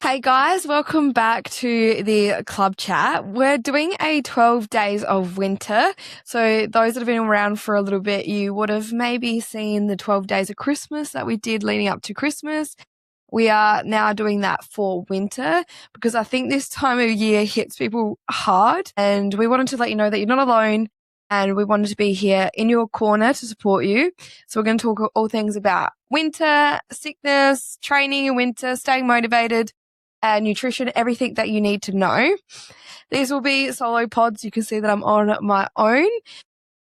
Hey guys, welcome back to the club chat. We're doing a 12 days of winter. So those that have been around for a little bit, you would have maybe seen the 12 days of Christmas that we did leading up to Christmas. We are now doing that for winter because I think this time of year hits people hard, and we wanted to let you know that you're not alone, and we wanted to be here in your corner to support you. So we're going to talk all things about winter, sickness, training in winter, staying motivated, and nutrition, everything that you need to know. These will be solo pods. You can see that I'm on my own.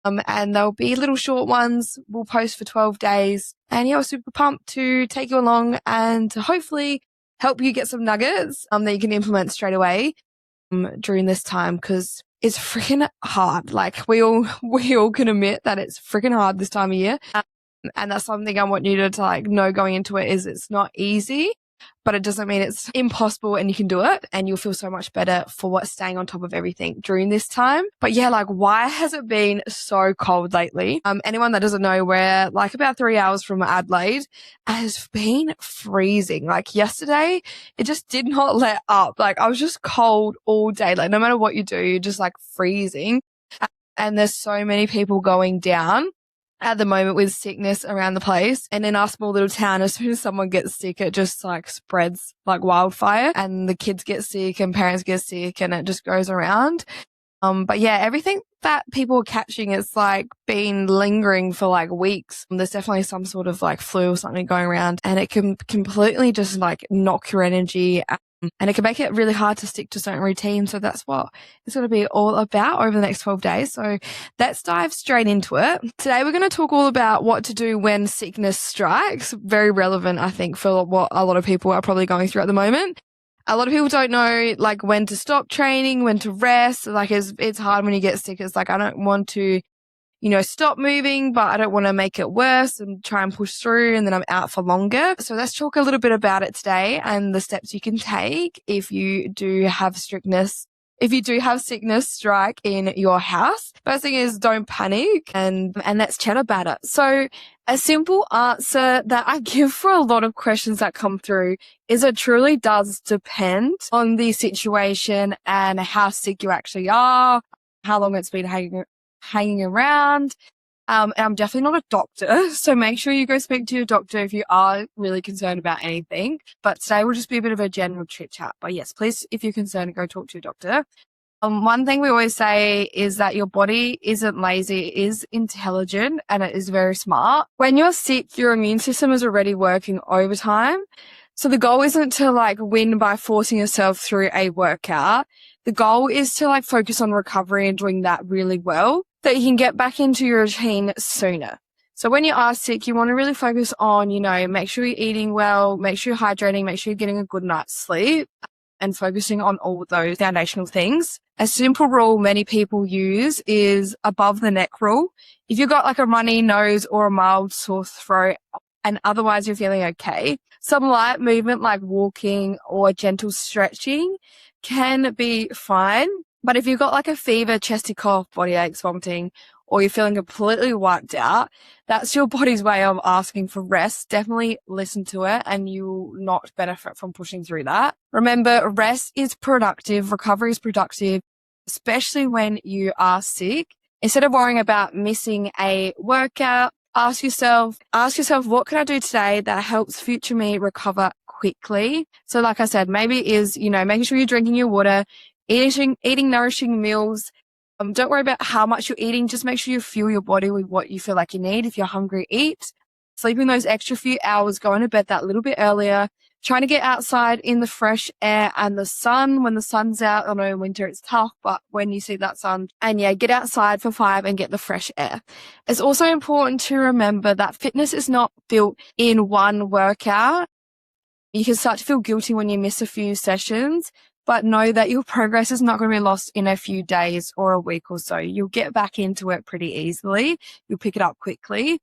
And they'll be little short ones. We'll post for 12 days. And yeah, we're super pumped to take you along and to hopefully help you get some nuggets that you can implement straight away during this time, because it's freaking hard. Like we all can admit that it's freaking hard this time of year. And that's something I want you to like know going into it, is it's not easy, but it doesn't mean it's impossible, and you can do it, and you'll feel so much better for staying on top of everything during this time. But yeah, like, why has it been so cold lately? Anyone that doesn't know, we're like about 3 hours from Adelaide, and it's been freezing. Like yesterday, it just did not let up. Like I was just cold all day. Like no matter what you do, you're just like freezing. And there's so many people going down at the moment with sickness around the place. And in our small little town, as soon as someone gets sick, it just like spreads like wildfire, and the kids get sick and parents get sick, and it just goes around. But yeah, everything that people are catching, it's like been lingering for like weeks. There's definitely some sort of like flu or something going around, and it can completely just like knock your energy, and it can make it really hard to stick to certain routines. So that's what it's going to be all about over the next 12 days. So let's dive straight into it. Today, we're going to talk all about what to do when sickness strikes. Very relevant, I think, for what a lot of people are probably going through at the moment. A lot of people don't know like when to stop training, when to rest. Like it's hard when you get sick. It's like, I don't want to, stop moving, but I don't want to make it worse and try and push through, and then I'm out for longer. So let's talk a little bit about it today and the steps you can take if you do have sickness strike in your house. First thing is, don't panic, and let's chat about it. So a simple answer that I give for a lot of questions that come through is it truly does depend on the situation and how sick you actually are, how long it's been hanging around. And I'm definitely not a doctor, so make sure you go speak to your doctor if you are really concerned about anything. But today will just be a bit of a general chit chat. But yes, please, if you're concerned, go talk to your doctor. One thing we always say is that your body isn't lazy, it is intelligent, and it is very smart. When you're sick, your immune system is already working overtime. So the goal isn't to like win by forcing yourself through a workout. The goal is to like focus on recovery and doing that really well, so you can get back into your routine sooner. So when you are sick, you want to really focus on, make sure you're eating well, make sure you're hydrating, make sure you're getting a good night's sleep, and focusing on all of those foundational things. A simple rule many people use is above the neck rule. If you've got like a runny nose or a mild sore throat, and otherwise you're feeling okay, some light movement like walking or gentle stretching can be fine. But if you've got like a fever, chesty cough, body aches, vomiting, or you're feeling completely wiped out, that's your body's way of asking for rest. Definitely listen to it, and you will not benefit from pushing through that. Remember, rest is productive, recovery is productive, especially when you are sick. Instead of worrying about missing a workout, ask yourself, what can I do today that helps future me recover quickly? So like I said, maybe it is, making sure you're drinking your water, eating nourishing meals. Don't worry about how much you're eating. Just make sure you fuel your body with what you feel like you need. If you're hungry, eat. Sleeping those extra few hours, going to bed that little bit earlier, trying to get outside in the fresh air and the sun when the sun's out. I know in winter it's tough, but when you see that sun, and yeah, get outside for 5 and get the fresh air. It's also important to remember that fitness is not built in one workout. You can start to feel guilty when you miss a few sessions, but know that your progress is not going to be lost in a few days or a week or so. You'll get back into it pretty easily. You'll pick it up quickly.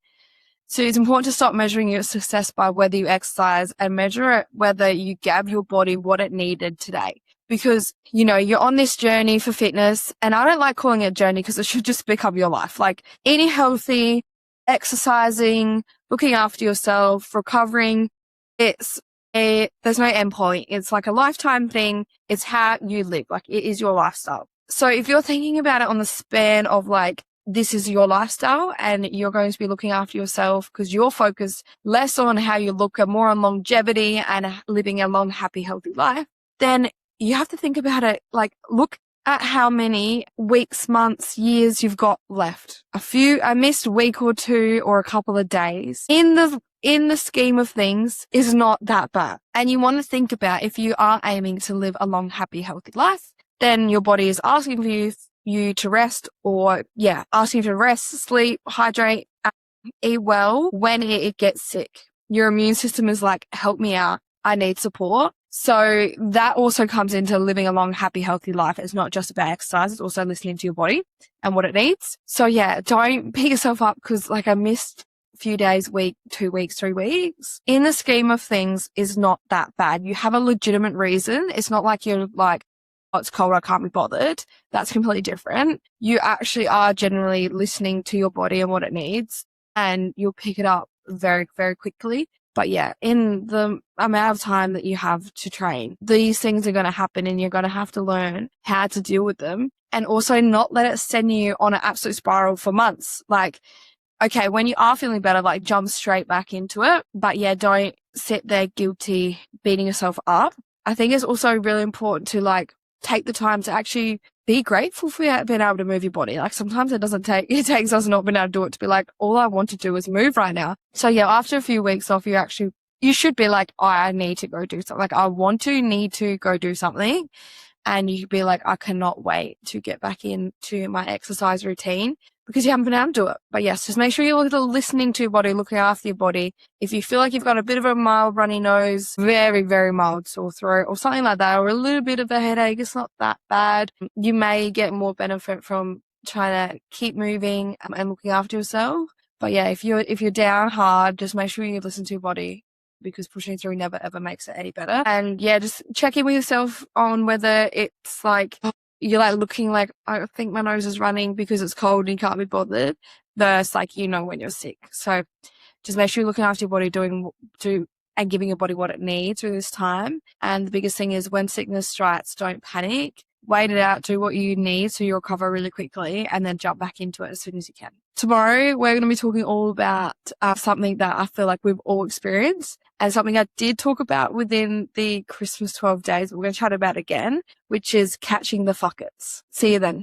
So it's important to stop measuring your success by whether you exercise and measure it whether you gave your body what it needed today. Because, you're on this journey for fitness, and I don't like calling it a journey because it should just become your life. Like eating healthy, exercising, looking after yourself, recovering, it's there's no end point. It's like a lifetime thing. It's how you live. Like it is your lifestyle. So if you're thinking about it on the span of like, this is your lifestyle and you're going to be looking after yourself because you're focused less on how you look and more on longevity and living a long, happy, healthy life, then you have to think about it. Like, look at how many weeks, months, years you've got left. A missed week or two or a couple of days in the scheme of things is not that bad. And you want to think about if you are aiming to live a long, happy, healthy life, then your body is asking for you to rest asking you to rest, sleep, hydrate, eat well when it gets sick. Your immune system is like, help me out. I need support. So that also comes into living a long, happy, healthy life. It's not just about exercise. It's also listening to your body and what it needs. So yeah, don't beat yourself up because like I missed a few days, week, 2 weeks, 3 weeks. In the scheme of things is not that bad. You have a legitimate reason. It's not like you're like, oh, it's cold, I can't be bothered. That's completely different. You actually are generally listening to your body and what it needs, and you'll pick it up very, very quickly. But yeah, in the amount of time that you have to train, these things are going to happen and you're going to have to learn how to deal with them and also not let it send you on an absolute spiral for months. Like, okay, when you are feeling better, like jump straight back into it. But yeah, don't sit there guilty, beating yourself up. I think it's also really important to like take the time to actually be grateful for being able to move your body. Like sometimes it takes us not being able to do it to be like, all I want to do is move right now. So yeah, after a few weeks off, you should be like, oh, I need to go do something. Like need to go do something. And you could be like, I cannot wait to get back into my exercise routine because you haven't been able to do it. But yes, just make sure you're listening to your body, looking after your body. If you feel like you've got a bit of a mild runny nose, very, very mild sore throat or something like that, or a little bit of a headache, it's not that bad. You may get more benefit from trying to keep moving and looking after yourself. But yeah, if you're down hard, just make sure you listen to your body because pushing through never ever makes it any better. And yeah, just check in with yourself on whether it's like you're like looking like, I think my nose is running because it's cold and you can't be bothered, versus like, when you're sick. So just make sure you're looking after your body, and giving your body what it needs through this time. And the biggest thing is when sickness strikes, don't panic. Wait it out, do what you need so you recover really quickly and then jump back into it as soon as you can. Tomorrow, we're going to be talking all about something that I feel like we've all experienced and something I did talk about within the Christmas 12 days. We're going to chat about again, which is catching the fuckets. See you then.